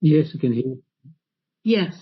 Yes, I can hear you. Yes.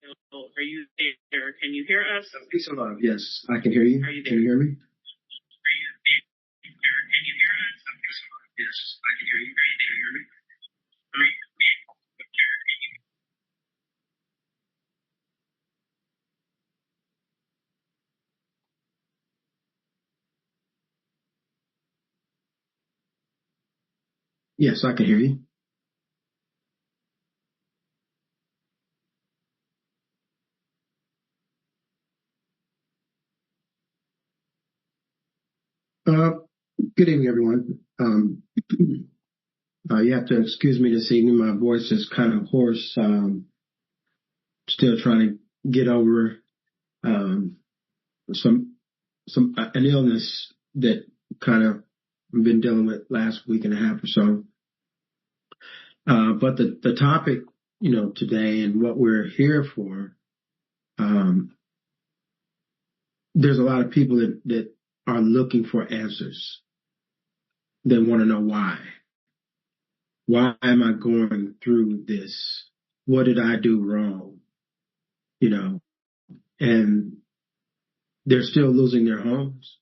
So, are you there? Can you hear us? Peace and love. Yes, I can hear you. Are you there? Can you hear me? Are you there? Can you hear us? Yes, I can hear you. Can you hear me? Are you there? Can you? Yes, I can hear you. Good evening, everyone. You have to excuse me this evening. My voice is kind of hoarse. Still trying to get over um, some an illness that kind of I've been dealing with last week and a half or so. But the topic, today and what we're here for, there's a lot of people that are looking for answers. They want to know why. Why am I going through this? What did I do wrong? And they're still losing their homes.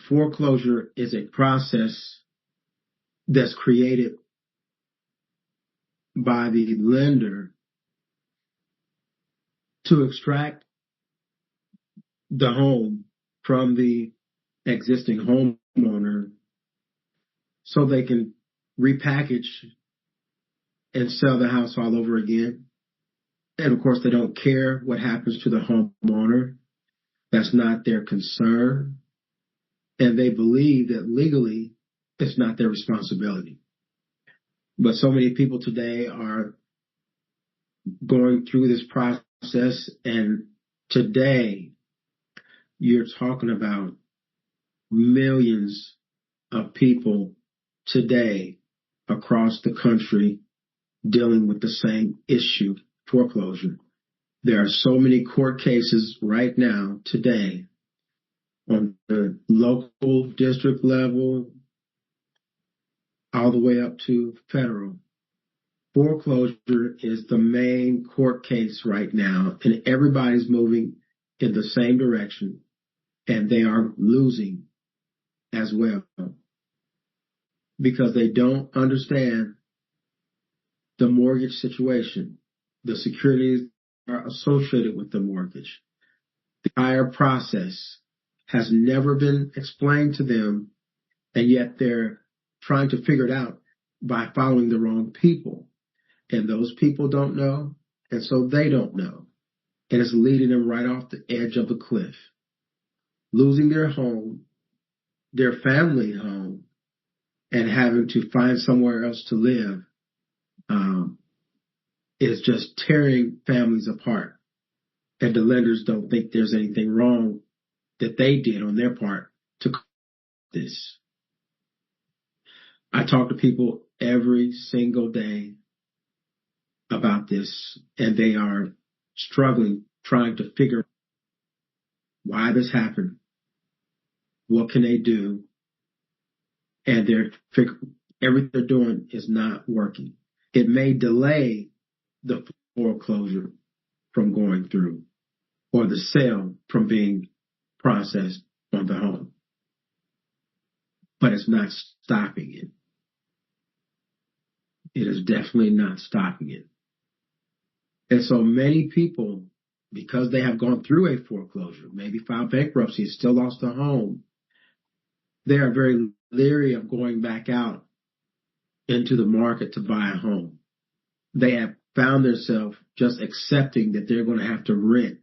Foreclosure is a process that's created by the lender to extract the home from the existing homeowner so they can repackage and sell the house all over again. And of course, they don't care what happens to the homeowner. That's not their concern. And they believe that legally it's not their responsibility. But so many people today are going through this process. And today you're talking about millions of people today across the country dealing with the same issue, foreclosure. There are so many court cases right now today on the local district level all the way up to federal. Foreclosure is the main court case right now, and everybody's moving in the same direction, and they are losing as well because they don't understand the mortgage situation, the securities are associated with the mortgage. The entire process has never been explained to them, and yet they're trying to figure it out by following the wrong people. And those people don't know, and so they don't know. And it's leading them right off the edge of the cliff, losing their home, their family home, and having to find somewhere else to live. Is just tearing families apart. And the lenders don't think there's anything wrong that they did on their part to this. I talk to people every single day about this, and they are struggling, trying to figure why this happened, what can they do, and everything they're doing is not working. It may delay the foreclosure from going through or the sale from being processed on the home, but it's not stopping it. It is definitely not stopping it. And so many people, because they have gone through a foreclosure, maybe filed bankruptcy, still lost a home, they are very leery of going back out into the market to buy a home. They have found themselves just accepting that they're going to have to rent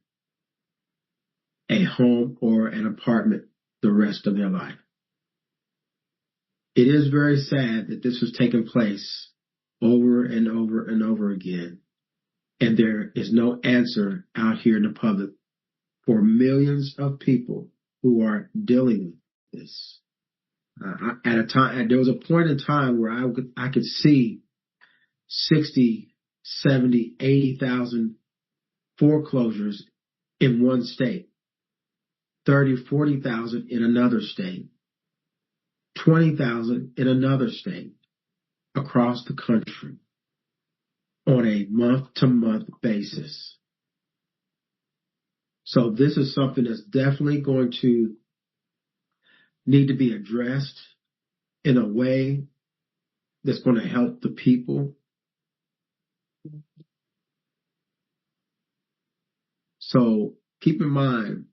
a home or an apartment the rest of their life. It is very sad that this has taken place over and over and over again, and there is no answer out here in the public for millions of people who are dealing with this. There was a point in time where I could see 60, 70, 80,000 foreclosures in one state, 30, 40,000 in another state, 20,000 in another state across the country. on a month-to-month basis. So this is something that's definitely going to need to be addressed in a way that's going to help the people. So keep in mind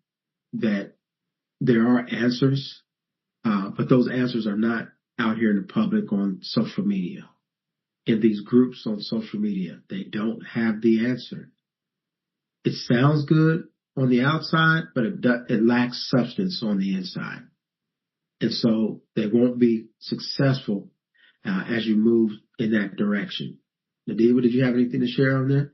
that there are answers, but those answers are not out here in the public on social media. In these groups on social media, they don't have the answer. It sounds good on the outside, but it lacks substance on the inside. And so they won't be successful as you move in that direction. Nadia, did you have anything to share on that?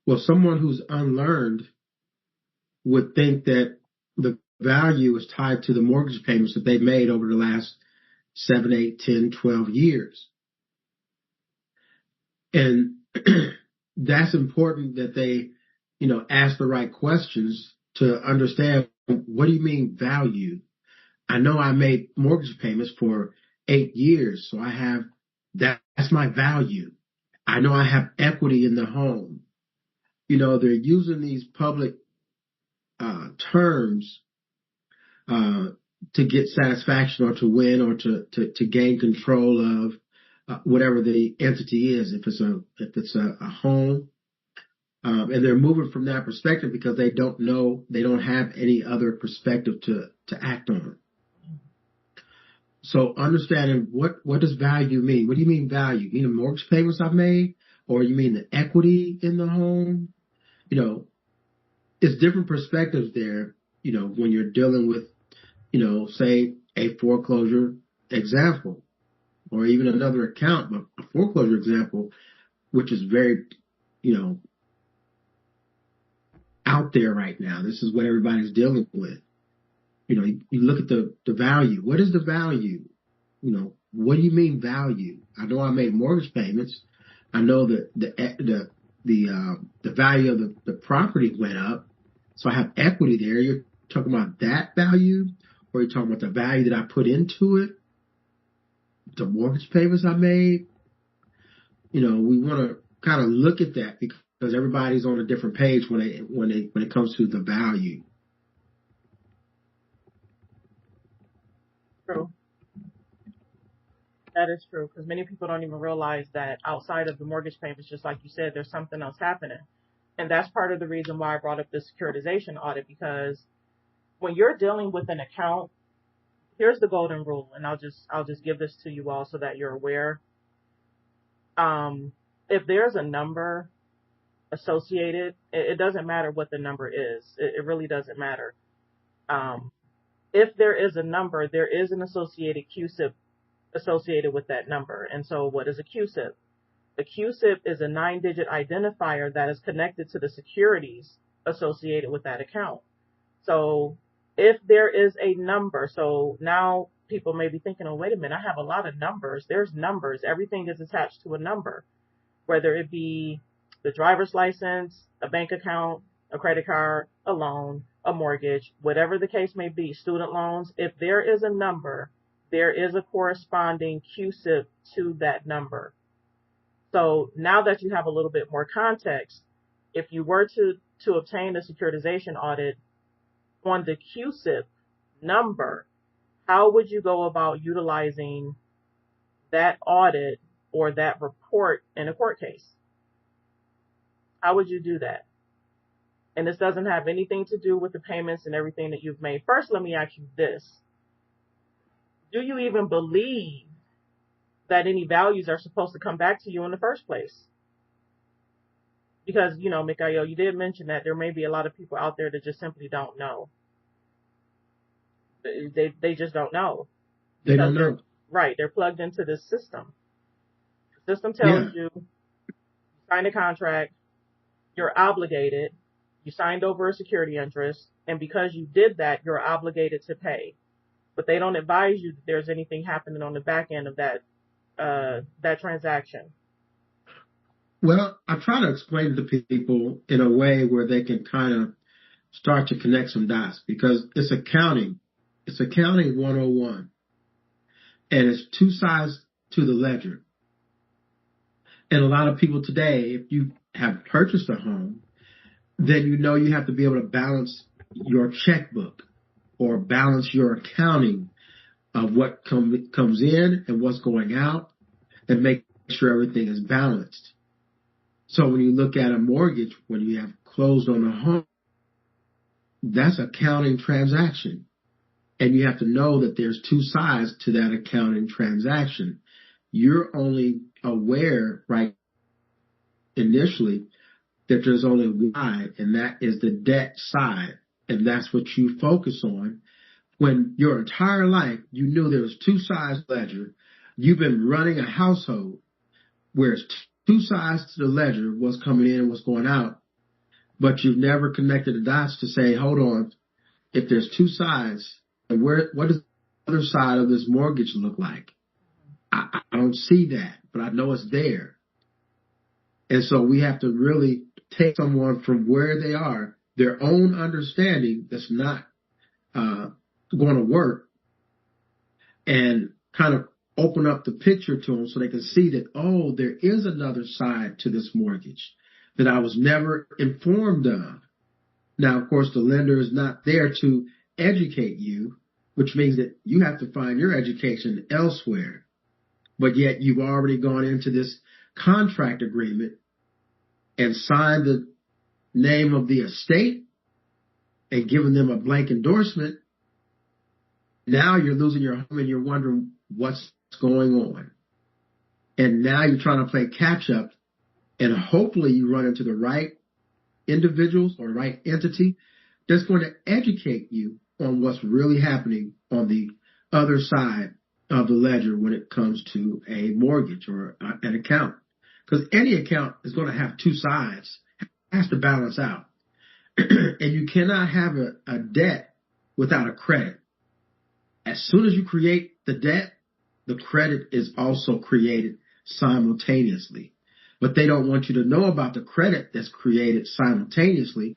Well, someone who's unlearned would think that the value is tied to the mortgage payments that they've made over the last 7, 8, 10, 12 years. And that's important that they, ask the right questions to understand, what do you mean value? I know I made mortgage payments for 8 years, so I have that's my value. I know I have equity in the home. They're using these public terms to get satisfaction or to win or to gain control of whatever the entity is. If it's a home, and they're moving from that perspective because they don't have any other perspective to act on. So understanding what does value mean? What do you mean value? You mean the mortgage payments I've made, or you mean the equity in the home? It's different perspectives there. When you're dealing with, say a foreclosure example, or even another account, but a foreclosure example, which is very, out there right now. This is what everybody's dealing with. You look at the value. What is the value? What do you mean value? I know I made mortgage payments. I know that the value of the property went up, so I have equity there. You're talking about that value, or you're talking about the value that I put into it, the mortgage payments I made. We want to kind of look at that because everybody's on a different page when it comes to the value. True. That is true, because many people don't even realize that outside of the mortgage payments, just like you said, there's something else happening. And that's part of the reason why I brought up the securitization audit, because when you're dealing with an account, here's the golden rule, and I'll just give this to you all so that you're aware. If there's a number associated, it doesn't matter what the number is. It really doesn't matter. If there is a number, there is an associated QSIP associated with that number. And so what is a QSIP? A QSIP is a 9-digit identifier that is connected to the securities associated with that account. So if there is a number, so now people may be thinking, oh, wait a minute, I have a lot of numbers. There's numbers. Everything is attached to a number, whether it be the driver's license, a bank account, a credit card, a loan, a mortgage, whatever the case may be, student loans. If there is a number, there is a corresponding QSIP to that number. So now that you have a little bit more context, if you were to obtain a securitization audit on the QSIP number, how would you go about utilizing that audit or that report in a court case? How would you do that? And this doesn't have anything to do with the payments and everything that you've made. First, let me ask you this. Do you even believe that any values are supposed to come back to you in the first place? Because, Mikael, you did mention that there may be a lot of people out there that just simply don't know. They just don't know. They don't know. Right. They're plugged into this system. The system tells you, sign a contract, you're obligated, you signed over a security interest, and because you did that, you're obligated to pay. But they don't advise you that there's anything happening on the back end of that transaction. Well, I try to explain it to people in a way where they can kind of start to connect some dots, because it's accounting. It's accounting 101. And it's two sides to the ledger. And a lot of people today, if you have purchased a home, then you have to be able to balance your checkbook or balance your accounting of what comes in and what's going out, and make sure everything is balanced. So when you look at a mortgage, when you have closed on a home, that's an accounting transaction. And you have to know that there's two sides to that accounting transaction. You're only aware, right, initially, that there's only one side, and that is the debt side. And that's what you focus on. When your entire life, you knew there was two sides to the ledger. You've been running a household where it's two sides to the ledger, what's coming in and what's going out. but you've never connected the dots to say, hold on, if there's two sides, and what does the other side of this mortgage look like? I don't see that, but I know it's there. And so we have to really take someone from where they are, their own understanding that's not going to work, and kind of open up the picture to them so they can see that, oh, there is another side to this mortgage that I was never informed of. Now, of course, the lender is not there to educate you, which means that you have to find your education elsewhere. But yet you've already gone into this contract agreement and signed the name of the estate and given them a blank endorsement. Now you're losing your home and you're wondering what's going on. And now you're trying to play catch up, and hopefully you run into the right individuals or right entity that's going to educate you on what's really happening on the other side of the ledger when it comes to a mortgage or an account. Because any account is going to have two sides. It has to balance out. And you cannot have a debt without a credit. As soon as you create the debt, the credit is also created simultaneously. But they don't want you to know about the credit that's created simultaneously.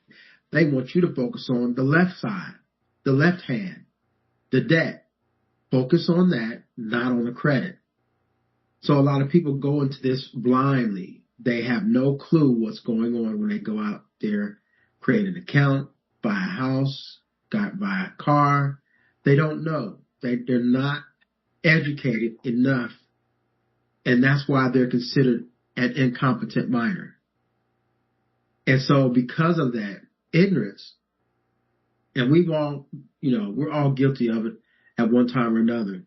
They want you to focus on the left side, the left hand, the debt. Focus on that, not on the credit. So a lot of people go into this blindly. They have no clue what's going on when they go out there, create an account, buy a house, buy a car. They don't know. They're not educated enough. And that's why they're considered an incompetent minor. And so because of that ignorance, and we've all, we're all guilty of it at one time or another,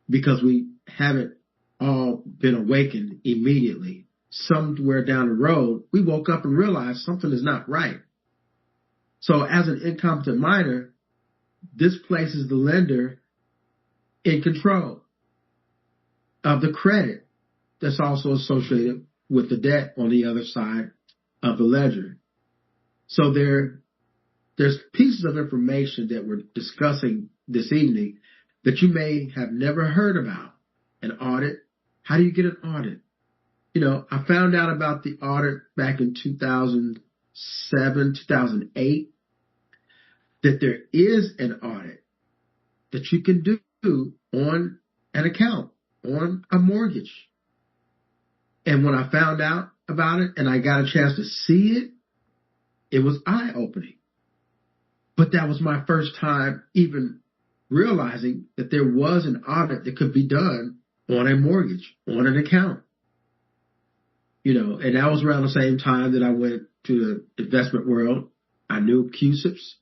because we haven't all been awakened immediately. Somewhere down the road, we woke up and realized something is not right. So as an incompetent minor, this places the lender in control of the credit that's also associated with the debt on the other side of the ledger. So there's pieces of information that we're discussing this evening that you may have never heard about. An audit. How do you get an audit? I found out about the audit back in 2007, 2008, that there is an audit that you can do on an account, on a mortgage. And when I found out about it and I got a chance to see it, it was eye-opening. But that was my first time even realizing that there was an audit that could be done on a mortgage, on an account. And that was around the same time that I went to the investment world. I knew CUSIPs,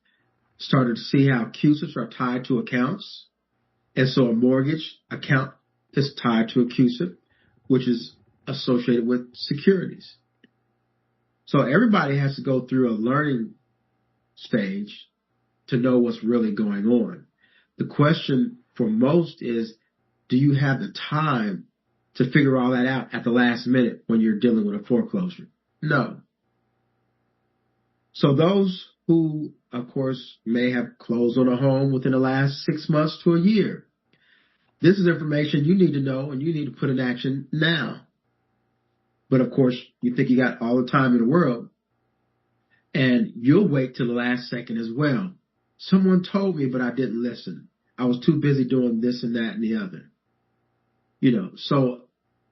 started to see how CUSIPs are tied to accounts. And so a mortgage account is tied to a CUSIP, which is associated with securities. So everybody has to go through a learning stage to know what's really going on. The question for most is, do you have the time to figure all that out at the last minute when you're dealing with a foreclosure? No. So those who, of course, may have closed on a home within the last 6 months to a year, this is information you need to know and you need to put in action now. But of course, you think you got all the time in the world, and you'll wait till the last second as well. Someone told me, but I didn't listen. I was too busy doing this and that and the other. So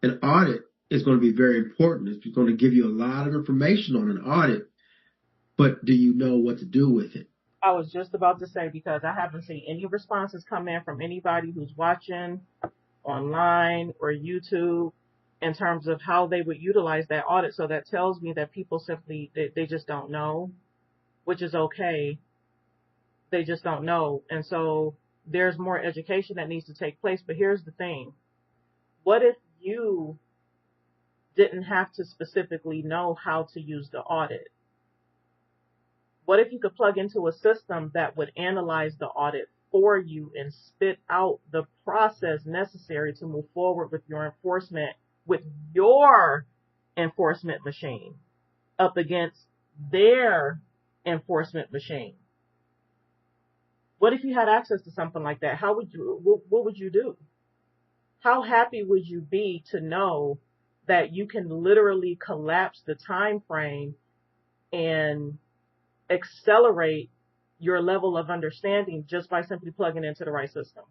an audit is going to be very important. It's going to give you a lot of information on an audit, but do you know what to do with it? I was just about to say, because I haven't seen any responses come in from anybody who's watching online or YouTube in terms of how they would utilize that audit. So that tells me that people simply, they just don't know, which is okay. They just don't know. And so there's more education that needs to take place. But here's the thing. What if you didn't have to specifically know how to use the audit? What if you could plug into a system that would analyze the audit for you and spit out the process necessary to move forward with your enforcement machine up against their enforcement machine. What if you had access to something like that? How would you, what would you do? How happy would you be to know that you can literally collapse the time frame and accelerate your level of understanding just by simply plugging into the right system?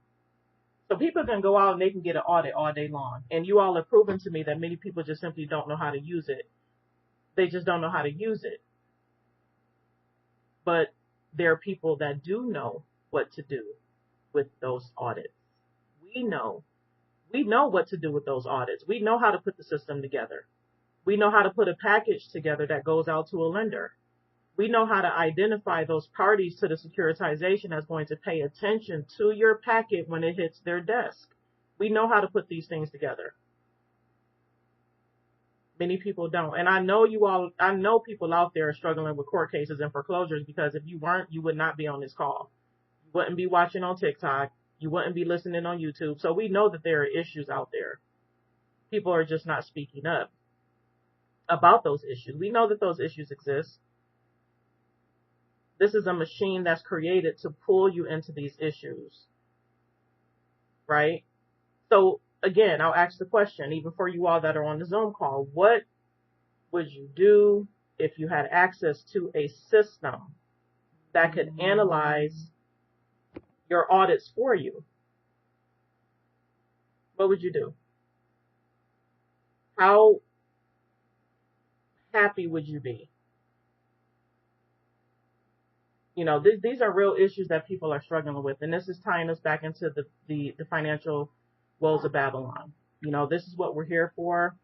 So people can go out and they can get an audit all day long. And you all have proven to me that many people just simply don't know how to use it. They just don't know how to use it. But there are people that do know what to do with those audits. We know what to do with those audits. We know how to put the system together. We know how to put a package together that goes out to a lender. We know how to identify those parties to the securitization that's going to pay attention to your packet when it hits their desk. We know how to put these things together. Many people don't. And I know people out there are struggling with court cases and foreclosures, because if you weren't, you would not be on this call. You wouldn't be watching on TikTok. You wouldn't be listening on YouTube. So we know that there are issues out there. People are just not speaking up about those issues. We know that those issues exist. This is a machine that's created to pull you into these issues, right? So again, I'll ask the question, even for you all that are on the Zoom call, what would you do if you had access to a system that could analyze your audits for you? What would you do? How happy would you be? You know, these are real issues that people are struggling with. And this is tying us back into the financial woes of Babylon. You know, this is what we're here for.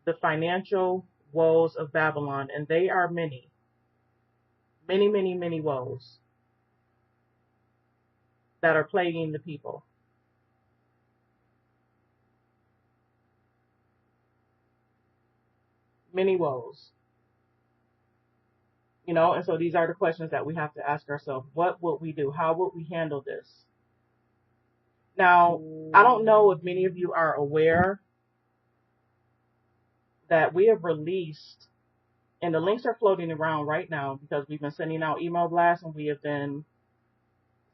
The financial woes of Babylon. And they are many. Many, many, many woes that are plaguing the people. Many woes. You know, and so these are the questions that we have to ask ourselves. What would we do? How would we handle this? Now, I don't know if many of you are aware that we have released, and the links are floating around right now because we've been sending out email blasts and we have been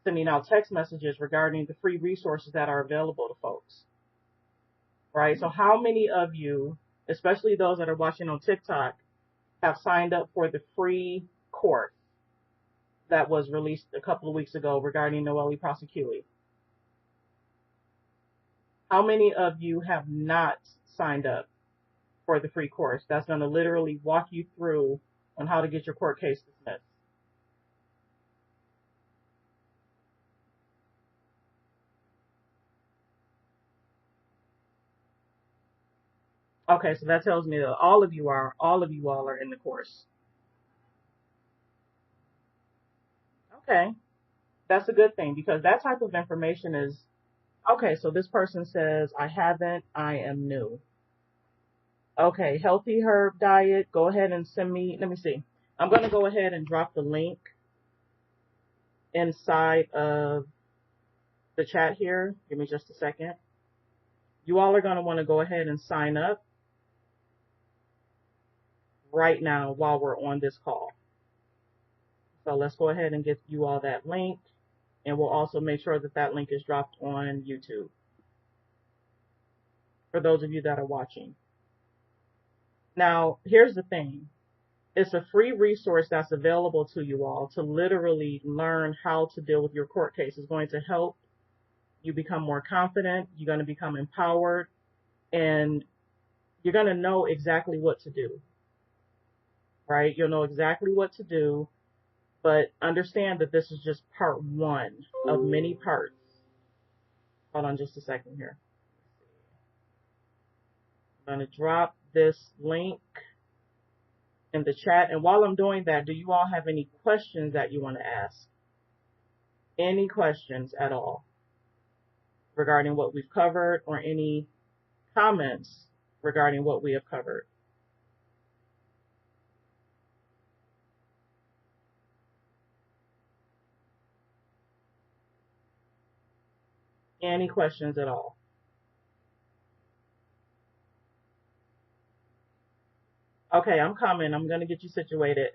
sending out text messages regarding the free resources that are available to folks. Right? So how many of you, especially those that are watching on TikTok, have signed up for the free course that was released a couple of weeks ago regarding Noelle Prosecuti? How many of you have not signed up for the free course that's going to literally walk you through on how to get your court case dismissed? Okay, so that tells me that all of you all are in the course. Okay, that's a good thing, because that type of information is, okay, so this person says, I haven't, I am new. Okay, healthy herb diet, go ahead and send me, let me see. I'm going to go ahead and drop the link inside of the chat here. Give me just a second. You all are going to want to go ahead and sign up right now while we're on this call. So let's go ahead and get you all that link, and we'll also make sure that that link is dropped on YouTube for those of you that are watching. Now, here's the thing. It's a free resource that's available to you all to literally learn how to deal with your court case. It's going to help you become more confident. You're going to become empowered, and you're going to know exactly what to do, right? You'll know exactly what to do, but understand that this is just part one of many parts. Hold on just a second here. I'm going to drop this link in the chat. And while I'm doing that, do you all have any questions that you want to ask? Any questions at all regarding what we've covered, or any comments regarding what we have covered? Any questions at all? Okay, I'm coming. I'm going to get you situated.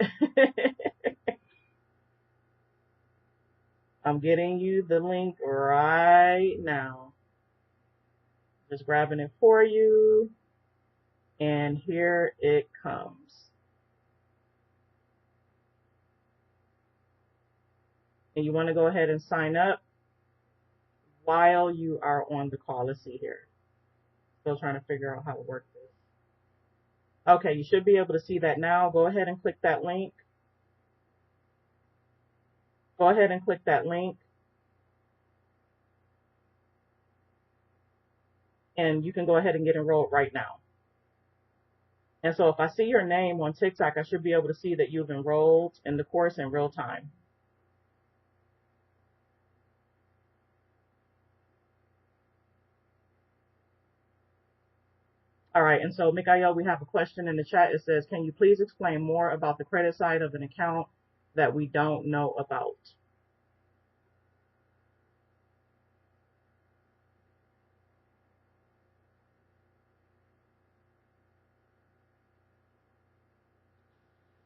I'm getting you the link right now. Just grabbing it for you. And here it comes. And you want to go ahead and sign up while you are on the call. Let's see here. Still trying to figure out how to work this. Okay, you should be able to see that now. Go ahead and click that link. Go ahead and click that link. And you can go ahead and get enrolled right now. And so if I see your name on TikTok, I should be able to see that you've enrolled in the course in real time. All right, and so Mikael, we have a question in the chat. It says, can you please explain more about the credit side of an account that we don't know about?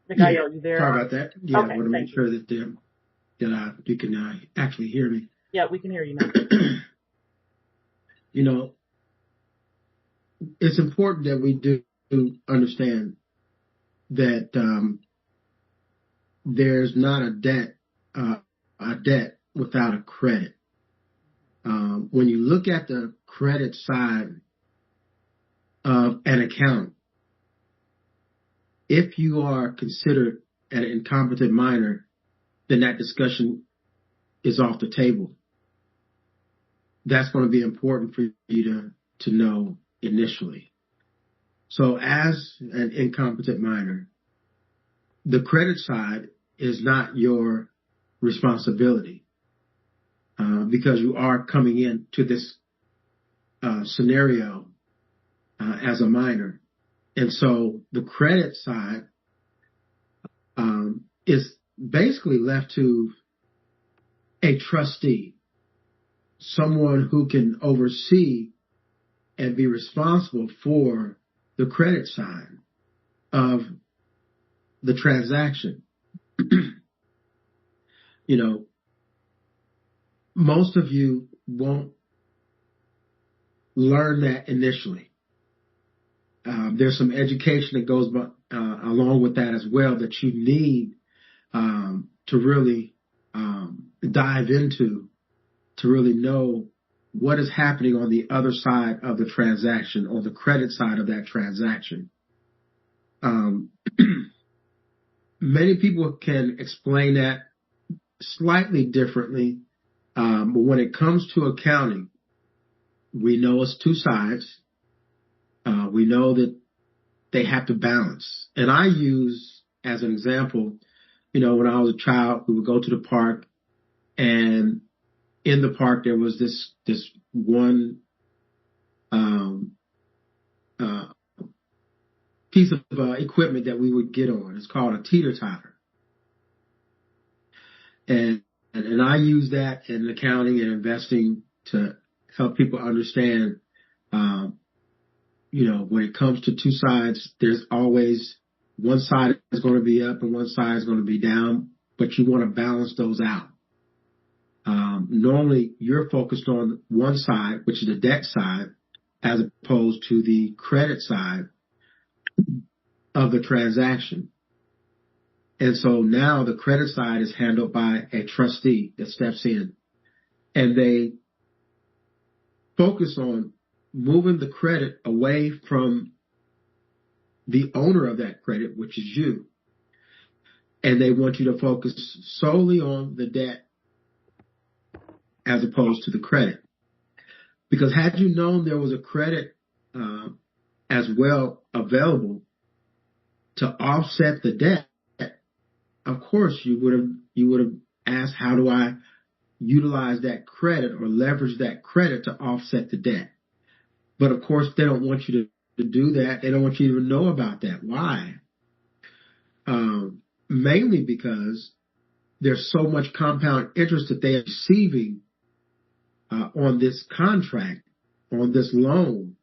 Mikael, you there? Sorry about that. Yeah, okay, I want to make sure that you can actually hear me. Yeah, we can hear you now. You know, it's important that we do understand that there's not a debt without a credit. When you look at the credit side of an account, if you are considered an incompetent minor, then that discussion is off the table. That's going to be important for you to know initially. So as an incompetent minor, the credit side is not your responsibility because you are coming into this scenario as a minor. And so the credit side is basically left to a trustee, someone who can oversee and be responsible for the credit side of the transaction. You know, most of you won't learn that initially. There's some education that goes along with that as well that you need to really dive into to really know what is happening on the other side of the transaction, or the credit side of that transaction. Many people can explain that slightly differently, but when it comes to accounting, we know it's two sides. We know that they have to balance. And I use, as an example, you know, when I was a child, we would go to the park, and in the park there was this one piece of equipment that we would get on. It's called a teeter-totter. And I use that in accounting and investing to help people understand, you know, when it comes to two sides, there's always one side is going to be up and one side is going to be down, but you want to balance those out. Normally, you're focused on one side, which is the debt side, as opposed to the credit side of the transaction. And so now the credit side is handled by a trustee that steps in, and they focus on moving the credit away from the owner of that credit, which is you. And they want you to focus solely on the debt as opposed to the credit. Because had you known there was a credit as well available to offset the debt, of course you would have asked, how do I utilize that credit or leverage that credit to offset the debt? But of course they don't want you to do that. They don't want you to even know about that. Why? Mainly because there's so much compound interest that they are receiving on this contract, on this loan,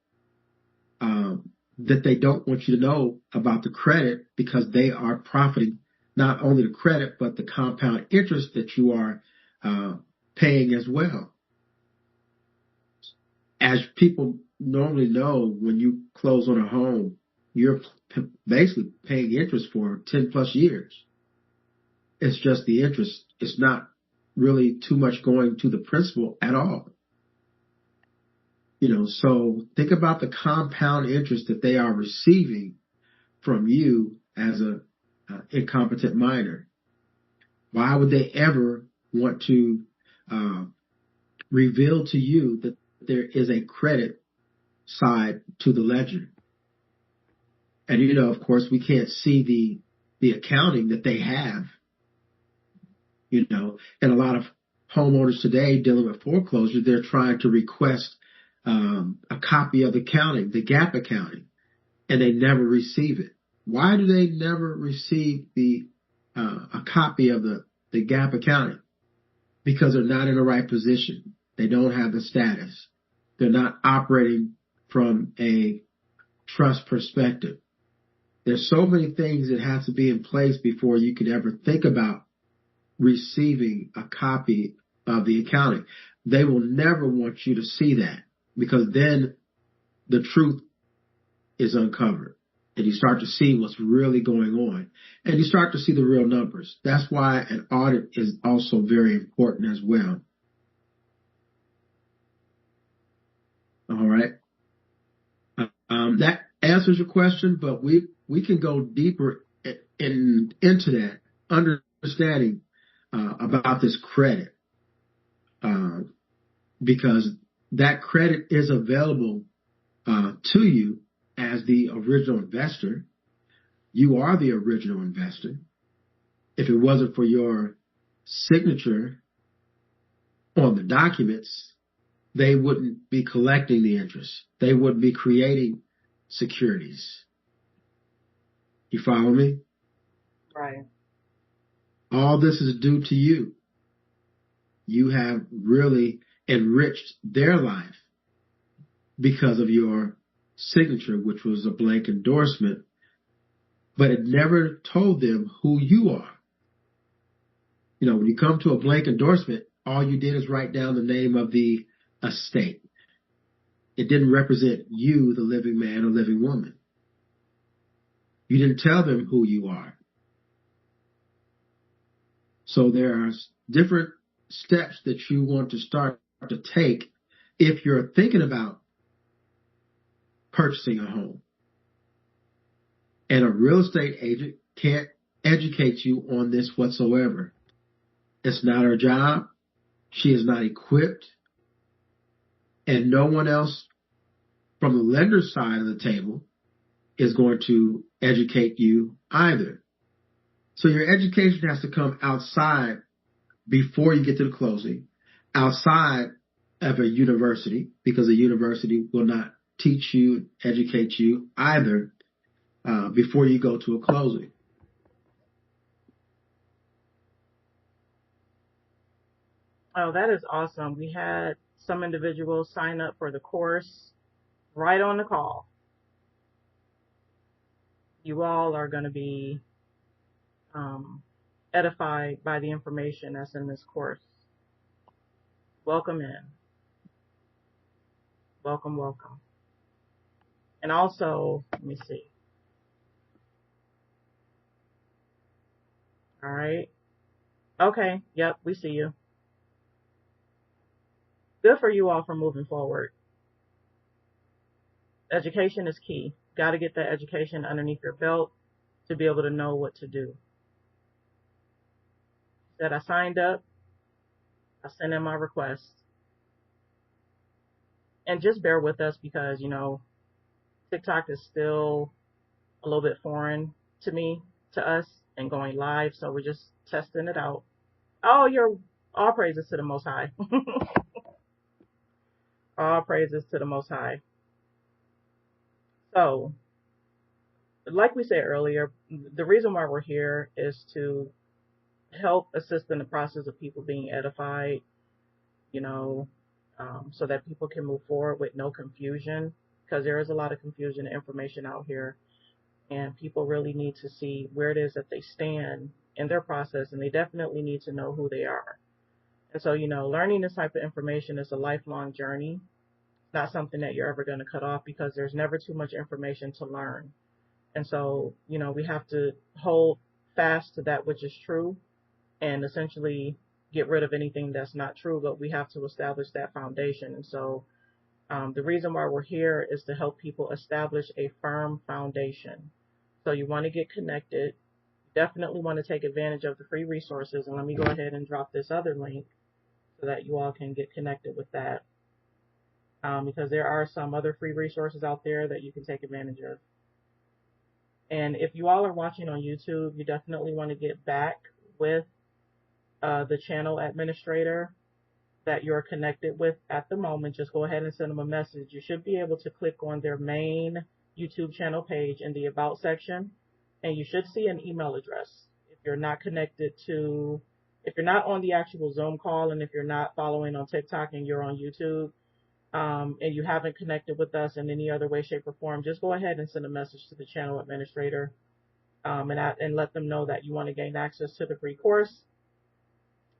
that they don't want you to know about the credit because they are profiting not only the credit, but the compound interest that you are paying as well. As people normally know, when you close on a home, you're basically paying interest for 10 plus years. It's just the interest. It's not really too much going to the principal at all. So think about the compound interest that they are receiving from you as a incompetent minor. Why would they ever want to reveal to you that there is a credit side to the ledger? And of course, we can't see the accounting that they have. And a lot of homeowners today dealing with foreclosure, they're trying to request a copy of the accounting, the GAAP accounting, and they never receive it. Why do they never receive a copy of the GAAP accounting? Because they're not in the right position. They don't have the status. They're not operating from a trust perspective. There's so many things that have to be in place before you could ever think about receiving a copy of the accounting. They will never want you to see that, because then the truth is uncovered and you start to see what's really going on and you start to see the real numbers. That's why an audit is also very important as well. All right. That answers your question, but we can go deeper into that understanding about this credit, because that credit is available to you as the original investor. You are the original investor. If it wasn't for your signature on the documents, they wouldn't be collecting the interest. They wouldn't be creating securities. You follow me? Right. All this is due to you. You have really enriched their life because of your signature, which was a blank endorsement, but it never told them who you are. When you come to a blank endorsement, all you did is write down the name of the estate. It didn't represent you, the living man or living woman. You didn't tell them who you are. So there are different steps that you want to start to take if you're thinking about purchasing a home. And a real estate agent can't educate you on this whatsoever. It's not her job. She is not equipped. And no one else from the lender's side of the table is going to educate you either. So your education has to come outside before you get to the closing, outside of a university, because a university will not teach you, educate you either before you go to a closing. Oh, that is awesome. We had some individuals sign up for the course right on the call. You all are going to be edified by the information that's in this course. Welcome in. Welcome, welcome. And also, let me see. All right. Okay. Yep, we see you. Good for you all for moving forward. Education is key. Got to get that education underneath your belt to be able to know what to do. That I signed up, I sent in my request. And just bear with us because, TikTok is still a little bit foreign to us, and going live. So we're just testing it out. Oh, all praises to the Most High. All praises to the Most High. So, like we said earlier, the reason why we're here is to help assist in the process of people being edified, so that people can move forward with no confusion. because there is a lot of confusion and information out here, and people really need to see where it is that they stand in their process, and they definitely need to know who they are. And so, learning this type of information is a lifelong journey, not something that you're ever going to cut off, because there's never too much information to learn. And so, we have to hold fast to that which is true and essentially get rid of anything that's not true, but we have to establish that foundation. And so the reason why we're here is to help people establish a firm foundation. So you want to get connected. Definitely want to take advantage of the free resources. And let me go ahead and drop this other link so that you all can get connected with that. Because there are some other free resources out there that you can take advantage of. And if you all are watching on YouTube, you definitely want to get back with the channel administrator that you're connected with at the moment. Just go ahead and send them a message. You should be able to click on their main YouTube channel page in the About section, and you should see an email address. If you're not if you're not on the actual Zoom call, and if you're not following on TikTok and you're on YouTube, and you haven't connected with us in any other way, shape, or form, just go ahead and send a message to the channel administrator and let them know that you want to gain access to the free course,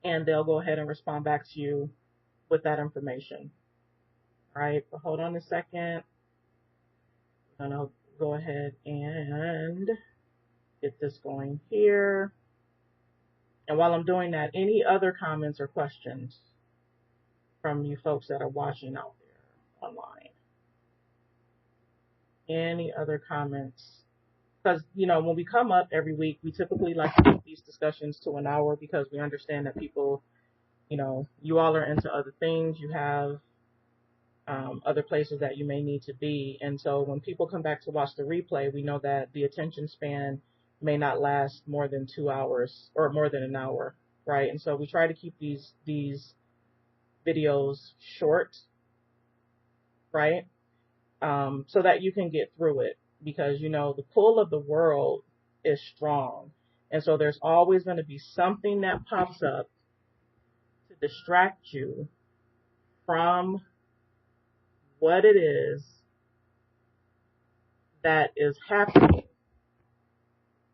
and they'll go ahead and respond back to you with that information. All right, but hold on a second. I'm going to go ahead and get this going here. And while I'm doing that, any other comments or questions from you folks that are watching out there online? Any other comments? Because, when we come up every week, we typically like to keep these discussions to an hour, because we understand that people, you all are into other things. You have other places that you may need to be. And so when people come back to watch the replay, we know that the attention span may not last more than 2 hours or more than an hour, right? And so we try to keep these videos short, right? So that you can get through it, because, the pull of the world is strong. And so there's always going to be something that pops up to distract you from what it is that is happening.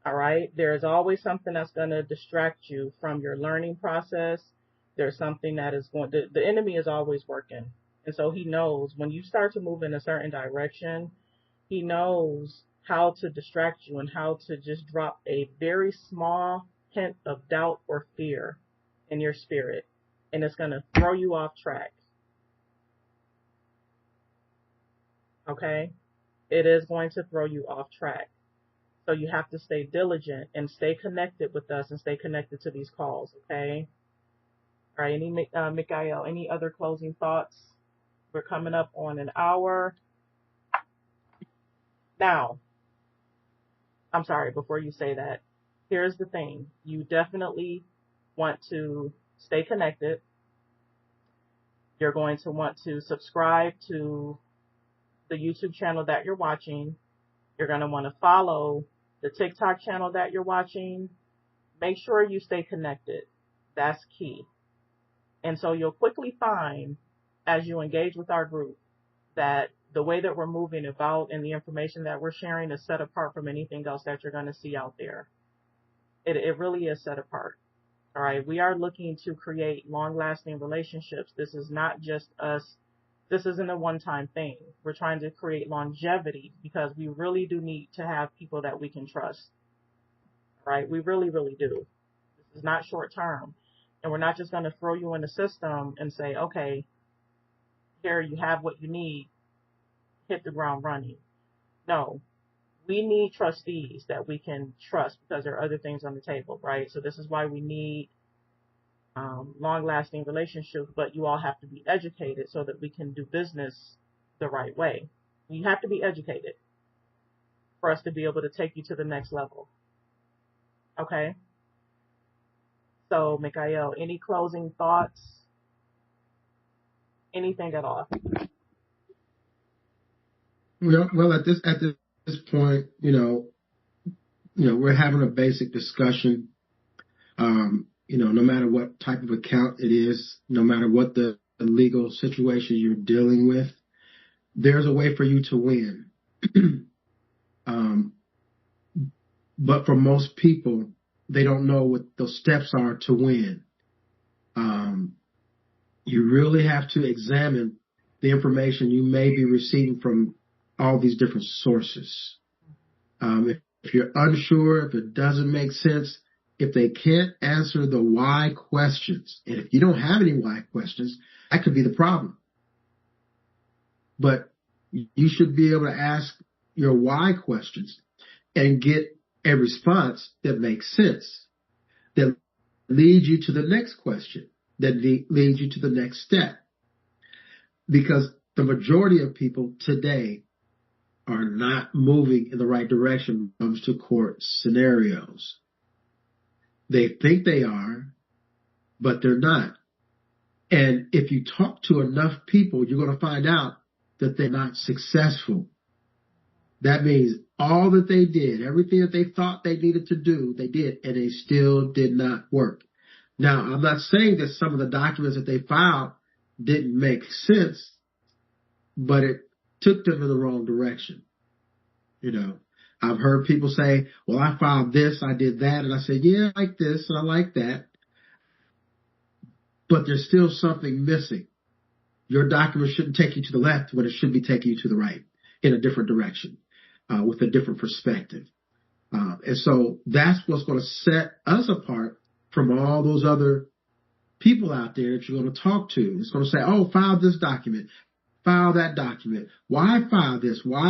All right. There's always something that's going to distract you from your learning process. There's something that is the enemy is always working. And so he knows when you start to move in a certain direction, he knows how to distract you and how to just drop a very small hint of doubt or fear in your spirit. And it's going to throw you off track. Okay? It is going to throw you off track. So you have to stay diligent and stay connected with us and stay connected to these calls, okay? All right, Mikael, any other closing thoughts? We're coming up on an hour. Now, I'm sorry, before you say that, here's the thing. You definitely want to stay connected. You're going to want to subscribe to the YouTube channel that you're watching. You're going to want to follow the TikTok channel that you're watching. Make sure you stay connected. That's key. And so you'll quickly find, as you engage with our group, that the way that we're moving about and the information that we're sharing is set apart from anything else that you're going to see out there. It really is set apart. All right. We are looking to create long-lasting relationships. This is not just us. This isn't a one-time thing. We're trying to create longevity, because we really do need to have people that we can trust. All right. We really, really do. This is not short-term. And we're not just going to throw you in the system and say, okay, here you have what you need, hit the ground running. No, we need trustees that we can trust, because there are other things on the table, right? So this is why we need long-lasting relationships, but you all have to be educated so that we can do business the right way. You have to be educated for us to be able to take you to the next level. Okay? So, Mikael, any closing thoughts? Anything at all? Well, at this point, we're having a basic discussion. No matter what type of account it is, no matter what the legal situation you're dealing with, there's a way for you to win. But for most people, they don't know what those steps are to win. You really have to examine the information you may be receiving from all these different sources. If you're unsure, if it doesn't make sense, if they can't answer the why questions, and if you don't have any why questions, that could be the problem. But you should be able to ask your why questions and get a response that makes sense, that leads you to the next question, that leads you to the next step. Because the majority of people today are not moving in the right direction when it comes to court scenarios. They think they are, but they're not. And if you talk to enough people, you're going to find out that they're not successful. That means all that they did, everything that they thought they needed to do, they did, and they still did not work. Now, I'm not saying that some of the documents that they filed didn't make sense, but it took them in the wrong direction. You know, I've heard people say, well, I filed this, I did that, and I said, yeah, I like this, and I like that, but there's still something missing. Your document shouldn't take you to the left when it should be taking you to the right in a different direction, with a different perspective. And so that's what's going to set us apart from all those other people out there that you're going to talk to. It's going to say, oh, file this document, file that document. Why file this? Why